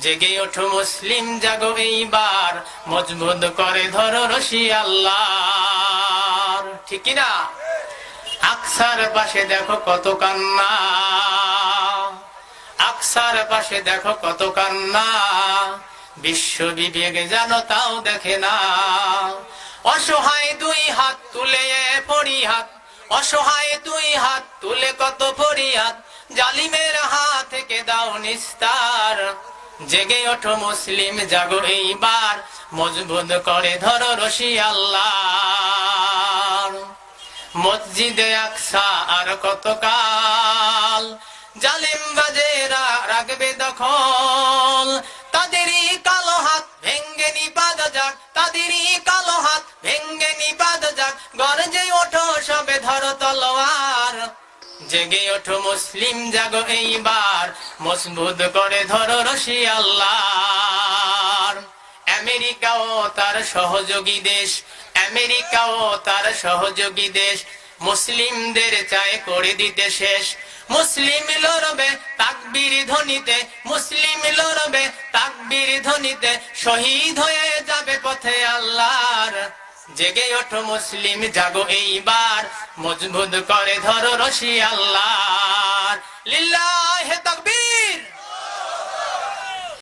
জেগে ওঠো মুসলিম জাগো এইবার, মজবুত করে ধরো রশি আল্লাহর। ঠিক কিনা? আকসার পাশে দেখো কত কান্না, আকসার পাশে দেখো কত কান্না, বিশ্ব বিবেক জানো তাও দেখে না। অসহায় দুই হাত তুলে ফরিয়াদ, অসহায় দুই হাত তুলে কত ফরিয়াদ, জালিমের হাত থেকে দাও নিস্তার। জেগে ওঠো মুসলিম জাগো এইবার, মজবুত করে ধরো রশি আল্লাহর। মসজিদে আকসা আর কত কাল, জালিম বাজেরা রাখবে দখল, তাদেরই কালো হাত ভেঙ্গে নিপাত যাক, তাদেরই কালো হাত ভেঙ্গে নিপাত যাক, গর্জে ওঠো সবে ধরো তলোয়ার। জেগে ওঠো মুসলিম জাগো এইবার, মজবুত করে ধরো রশি আল্লাহর। আমেরিকাও তার সহযোগী দেশ, আমেরিকাও তার সহযোগী দেশ, মুসলিমদের চায় করে দিতে শেষ। মুসলিম লড়বে তাকবীর ধ্বনিতে, মুসলিম লড়বে তাকবীর ধ্বনিতে, শহীদ হয়ে যাবে পথে আল্লাহর। জেগে ওঠো মুসলিম জাগো এইবার, মজবুত করে ধরো রশি আল্লাহর। লিল্লাহে তাকবীর।